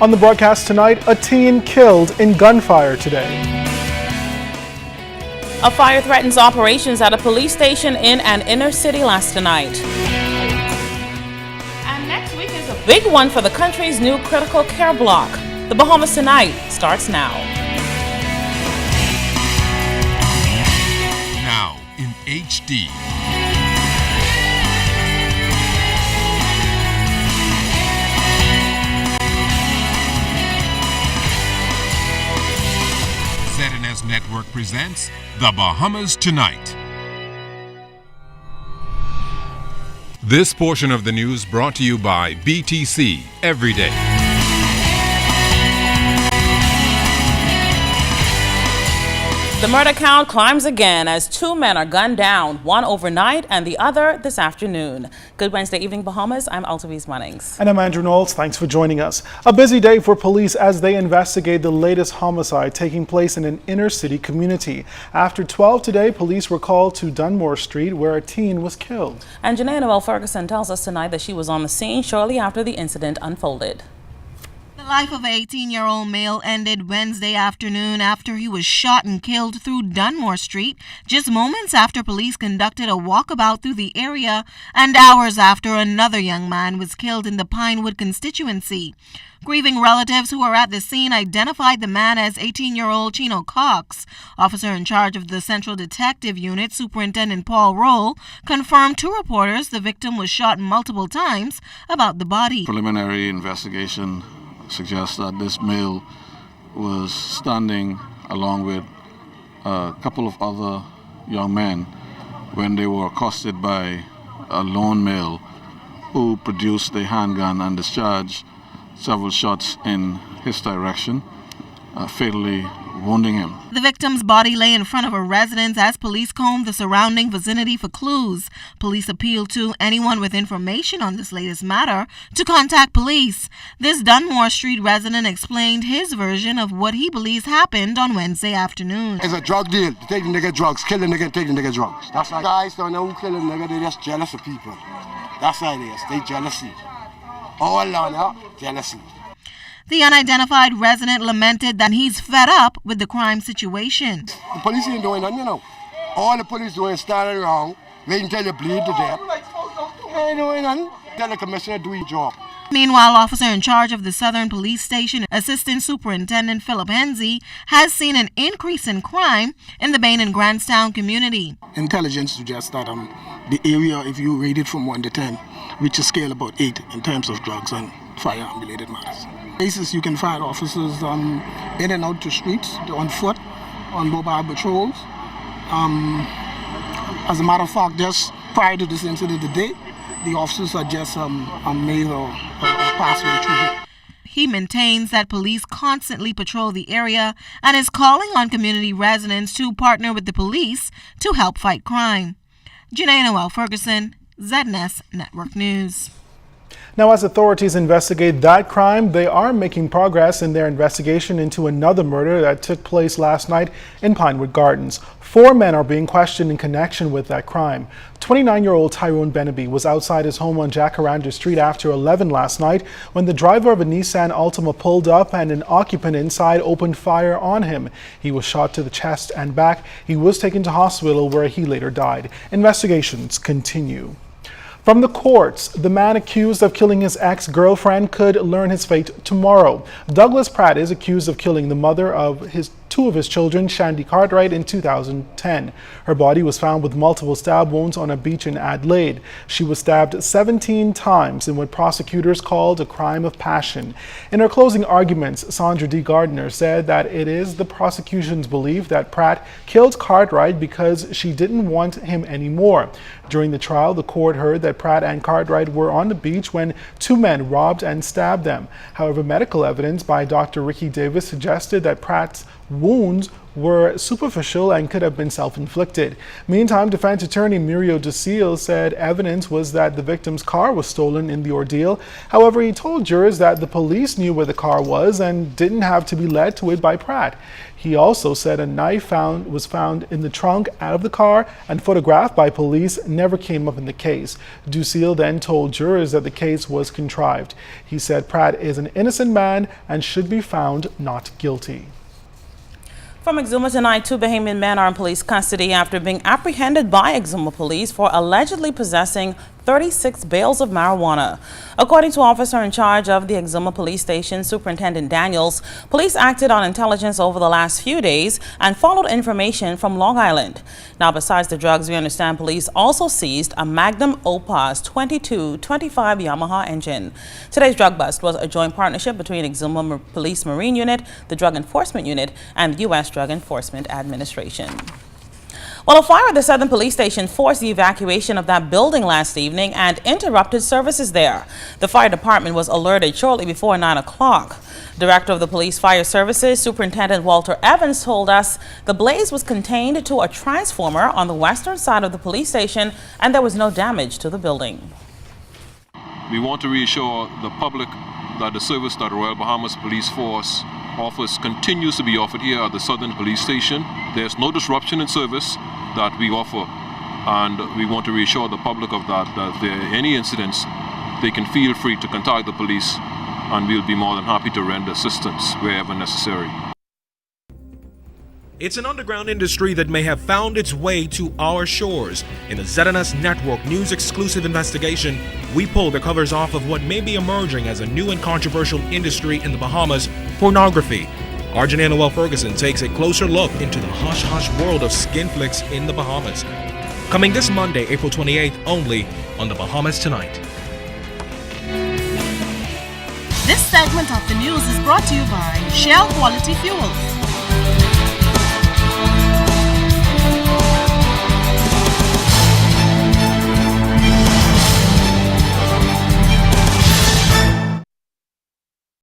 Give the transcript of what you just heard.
On the broadcast tonight, a teen killed in gunfire today. A fire threatens operations at a police station in an inner city last night. And next week is a big one for the country's new critical care block. The Bahamas Tonight starts now. Now in HD. ZNS Network presents The Bahamas Tonight. This portion of the news brought to you by BTC Every Day. The murder count climbs again as two men are gunned down, one overnight and the other this afternoon. Good Wednesday evening, Bahamas. I'm Altaviz Munnings. And I'm Andrew Knowles. Thanks for joining us. A busy day for police as they investigate the latest homicide taking place in an inner city community. After 12 today, police were called to Dunmore Street where a teen was killed. And Janae Noel Ferguson tells us tonight that she was on the scene shortly after the incident unfolded. The life of an 18-year-old male ended Wednesday afternoon after he was shot and killed through Dunmore Street, just moments after police conducted a walkabout through the area and hours after another young man was killed in the Pinewood constituency. Grieving relatives who were at the scene identified the man as 18-year-old Chino Cox. Officer in charge of the Central Detective Unit, Superintendent Paul Roll, confirmed to reporters the victim was shot multiple times about the body. Preliminary investigation suggests that this male was standing along with a couple of other young men when they were accosted by a lone male who produced a handgun and discharged several shots in his direction, fatally wounding him. The victim's body lay in front of a residence as police combed the surrounding vicinity for clues. Police appealed to anyone with information on this latest matter to contact police. This Dunmore Street resident explained his version of what he believes happened on Wednesday afternoon. It's a drug deal. They take the nigga drugs, kill the nigga, take the nigga drugs. That's like guys don't know who kill the nigga, they just jealous of people. That's how it is. They jealousy. All on up, jealousy. The unidentified resident lamented that he's fed up with the crime situation. The police ain't doing nothing, you know. All the police doing is standing around, waiting until you bleed to death. They ain't doing nothing. Tell the commissioner to do his job. Meanwhile, officer in charge of the Southern Police Station, Assistant Superintendent Philip Henze, has seen an increase in crime in the Bain and Grantstown community. Intelligence suggests that the area, if you rate it from 1 to 10, reach a scale about 8 in terms of drugs and firearm-related matters. Places you can find officers in and out to streets, on foot, on mobile patrols. As a matter of fact, just prior to this incident today, the officers had just made a passway through here. He maintains that police constantly patrol the area and is calling on community residents to partner with the police to help fight crime. Janae Noel Ferguson, ZNS Network News. Now, as authorities investigate that crime, they are making progress in their investigation into another murder that took place last night in Pinewood Gardens. 4 men are being questioned in connection with that crime. 29-year-old Tyrone Benaby was outside his home on Jacaranda Street after 11 last night when the driver of a Nissan Altima pulled up and an occupant inside opened fire on him. He was shot to the chest and back. He was taken to hospital where he later died. Investigations continue. From the courts, the man accused of killing his ex-girlfriend could learn his fate tomorrow. Douglas Pratt is accused of killing the mother of two of his children, Shandy Cartwright, in 2010. Her body was found with multiple stab wounds on a beach in Adelaide. She was stabbed 17 times in what prosecutors called a crime of passion. In her closing arguments, Sandra D. Gardner said that it is the prosecution's belief that Pratt killed Cartwright because she didn't want him anymore. During the trial, the court heard that Pratt and Cartwright were on the beach when 2 men robbed and stabbed them. However, medical evidence by Dr. Ricky Davis suggested that Pratt's wounds were superficial and could have been self-inflicted. Meantime, defense attorney Muriel Ducille said evidence was that the victim's car was stolen in the ordeal. However, he told jurors that the police knew where the car was and didn't have to be led to it by Pratt. He also said a knife was found in the trunk out of the car and photographed by police never came up in the case. Ducille then told jurors that the case was contrived. He said Pratt is an innocent man and should be found not guilty. From Exuma tonight, 2 Bahamian men are in police custody after being apprehended by Exuma police for allegedly possessing 36 bales of marijuana. According to officer in charge of the Exuma police station, Superintendent Daniels, police acted on intelligence over the last few days and followed information from Long Island. Now, besides the drugs, we understand police also seized a Magnum Opus 2225 Yamaha engine. Today's drug bust was a joint partnership between Exuma Police Marine Unit, the Drug Enforcement Unit, and the U.S. Drug Enforcement Administration. Well, a fire at the Southern Police Station forced the evacuation of that building last evening and interrupted services there. The fire department was alerted shortly before 9 o'clock. Director of the Police Fire Services, Superintendent Walter Evans, told us the blaze was contained to a transformer on the western side of the police station and there was no damage to the building. We want to reassure the public that the service that Royal Bahamas Police Force offers continues to be offered here at the Southern Police Station. There's no disruption in service that we offer, and we want to reassure the public of that if there are any incidents, they can feel free to contact the police, and we'll be more than happy to render assistance wherever necessary. It's an underground industry that may have found its way to our shores. In the ZNS Network News exclusive investigation, we pull the covers off of what may be emerging as a new and controversial industry in the Bahamas, pornography. Arjun Noel Ferguson takes a closer look into the hush-hush world of skin flicks in the Bahamas. Coming this Monday, April 28th, only on The Bahamas Tonight. This segment of the news is brought to you by Shell Quality Fuels.